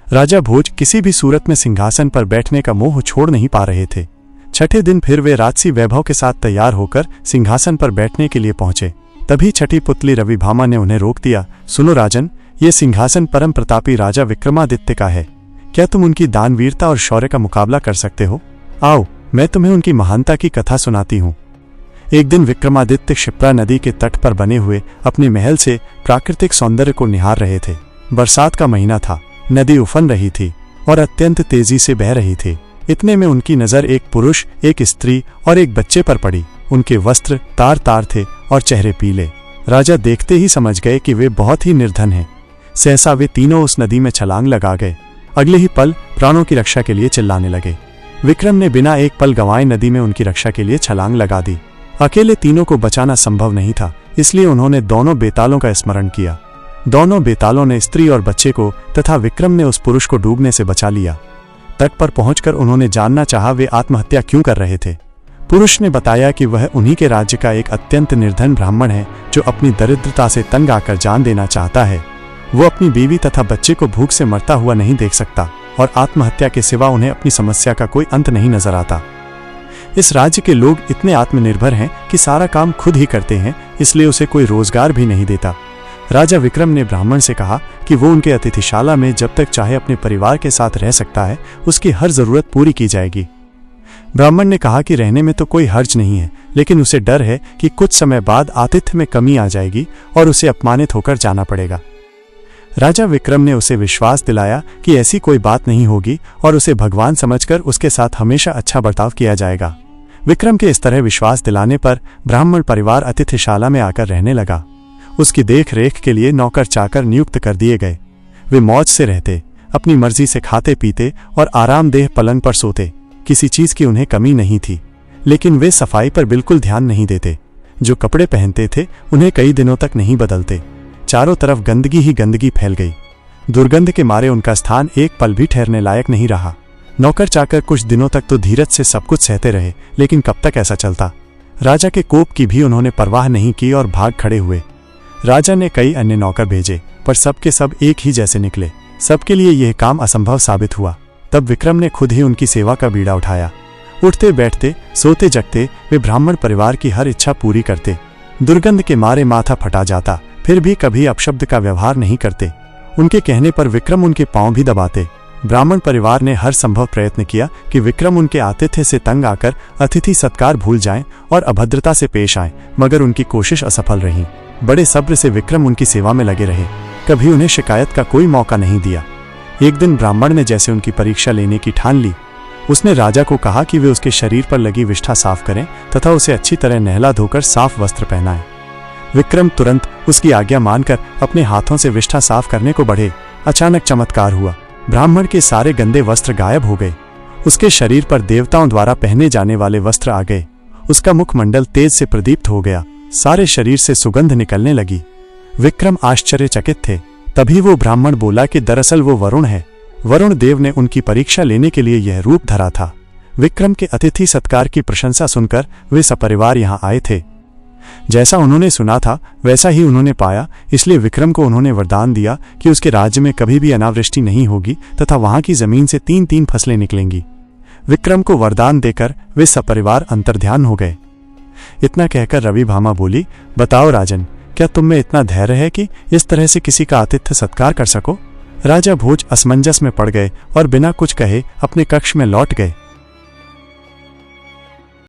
राजा भोज किसी भी सूरत में सिंहासन पर बैठने का मोह छोड़ नहीं पा रहे थे। छठे दिन फिर वे राजसी वैभव के साथ तैयार होकर सिंहासन पर बैठने के लिए पहुंचे। तभी छठी पुतली रविभामा ने उन्हें रोक दिया। सुनो राजन, ये सिंहासन परम प्रतापी राजा विक्रमादित्य का है। क्या तुम उनकी दानवीरता और शौर्य का मुकाबला कर सकते हो? आओ, मैं तुम्हें उनकी महानता की कथा सुनाती हूँ। एक दिन विक्रमादित्य क्षिप्रा नदी के तट पर बने हुए अपने महल से प्राकृतिक सौंदर्य को निहार रहे थे। बरसात का महीना था, नदी उफन रही थी और अत्यंत तेजी से बह रही थी। इतने में उनकी नजर एक पुरुष, एक स्त्री और एक बच्चे पर पड़ी। उनके वस्त्र तार तार थे और चेहरे पीले। राजा देखते ही समझ गए कि वे बहुत ही निर्धन हैं। सहसा वे तीनों उस नदी में छलांग लगा गए। अगले ही पल प्राणों की रक्षा के लिए चिल्लाने लगे। विक्रम ने बिना एक पल गंवाए नदी में उनकी रक्षा के लिए छलांग लगा दी। अकेले तीनों को बचाना संभव नहीं था, इसलिए उन्होंने दोनों बेतालों का स्मरण किया। दोनों बेतालों ने स्त्री और बच्चे को तथा विक्रम ने उस पुरुष को डूबने से बचा लिया। तट पर पहुंचकर उन्होंने जानना चाहा वे आत्महत्या क्यों कर रहे थे। पुरुष ने बताया कि वह उन्हीं के राज्य का एक अत्यंत निर्धन ब्राह्मण है जो अपनी दरिद्रता से तंग आकर जान देना चाहता है। वो अपनी बीवी तथा बच्चे को भूख से मरता हुआ नहीं देख सकता और आत्महत्या के सिवा उन्हें अपनी समस्या का कोई अंत नहीं नजर आता। इस राज्य के लोग इतने आत्मनिर्भर हैं कि सारा काम खुद ही करते हैं, इसलिए उसे कोई रोजगार भी नहीं देता। राजा विक्रम ने ब्राह्मण से कहा कि वो उनके अतिथिशाला में जब तक चाहे अपने परिवार के साथ रह सकता है, उसकी हर जरूरत पूरी की जाएगी। ब्राह्मण ने कहा कि रहने में तो कोई हर्ज नहीं है, लेकिन उसे डर है कि कुछ समय बाद आतिथ्य में कमी आ जाएगी और उसे अपमानित होकर जाना पड़ेगा। राजा विक्रम ने उसे विश्वास दिलाया कि ऐसी कोई बात नहीं होगी और उसे भगवान समझकर उसके साथ हमेशा अच्छा बर्ताव किया जाएगा। विक्रम के इस तरह विश्वास दिलाने पर ब्राह्मण परिवार अतिथिशाला में आकर रहने लगा। उसकी देख रेख के लिए नौकर चाकर नियुक्त कर दिए गए। वे मौज से रहते, अपनी मर्जी से खाते पीते और आरामदेह पलंग पर सोते। किसी चीज की उन्हें कमी नहीं थी, लेकिन वे सफाई पर बिल्कुल ध्यान नहीं देते। जो कपड़े पहनते थे उन्हें कई दिनों तक नहीं बदलते। चारों तरफ गंदगी ही गंदगी फैल गई। दुर्गंध के मारे उनका स्थान एक पल भी ठहरने लायक नहीं रहा। नौकर चाकर कुछ दिनों तक तो धीरज से सब कुछ सहते रहे, लेकिन कब तक ऐसा चलता। राजा के कोप की भी उन्होंने परवाह नहीं की और भाग खड़े हुए। राजा ने कई अन्य नौकर भेजे, पर सबके सब एक ही जैसे निकले। सबके लिए यह काम असंभव साबित हुआ। तब विक्रम ने खुद ही उनकी सेवा का बीड़ा उठाया। उठते बैठते, सोते जगते वे ब्राह्मण परिवार की हर इच्छा पूरी करते। दुर्गंध के मारे माथा फटा जाता, फिर भी कभी अपशब्द का व्यवहार नहीं करते। उनके कहने पर विक्रम उनके पांव भी दबाते। ब्राह्मण परिवार ने हर संभव प्रयत्न किया कि विक्रम उनके आतिथ्य से तंग आकर अतिथि सत्कार भूल जाएं और अभद्रता से पेश आएं, मगर उनकी कोशिश असफल रही। बड़े सब्र से विक्रम उनकी सेवा में लगे रहे, कभी उन्हें शिकायत का कोई मौका नहीं दिया। एक दिन ब्राह्मण ने जैसे उनकी परीक्षा लेने की ठान ली। उसने राजा को कहा कि वे उसके शरीर पर लगी विष्ठा साफ करें तथा उसे अच्छी तरह नहला धोकर साफ वस्त्र पहनाएं। विक्रम तुरंत उसकी आज्ञा मानकर अपने हाथों से विष्ठा साफ करने को बढ़े। अचानक चमत्कार हुआ। ब्राह्मण के सारे गंदे वस्त्र गायब हो गए। उसके शरीर पर देवताओं द्वारा पहने जाने वाले वस्त्र आ गए। उसका मुखमंडल तेज से प्रदीप्त हो गया। सारे शरीर से सुगंध निकलने लगी। विक्रम आश्चर्यचकित थे। तभी वो ब्राह्मण बोला कि दरअसल वो वरुण है। वरुण देव ने उनकी परीक्षा लेने के लिए यह रूप धरा था। विक्रम के अतिथि सत्कार की प्रशंसा सुनकर वे सपरिवार यहाँ आए थे। जैसा उन्होंने सुना था वैसा ही उन्होंने पाया, इसलिए विक्रम को उन्होंने वरदान दिया कि उसके राज्य में कभी भी अनावृष्टि नहीं होगी तथा वहां की जमीन से 3-3 फसलें निकलेंगी। विक्रम को वरदान देकर वे सपरिवार अंतर्ध्यान हो गए। इतना कहकर रविभामा बोली, बताओ राजन, क्या तुम में इतना धैर्य है कि इस तरह से किसी का आतिथ्य सत्कार कर सको? राजा भोज असमंजस में पड़ गए और बिना कुछ कहे अपने कक्ष में लौट गए।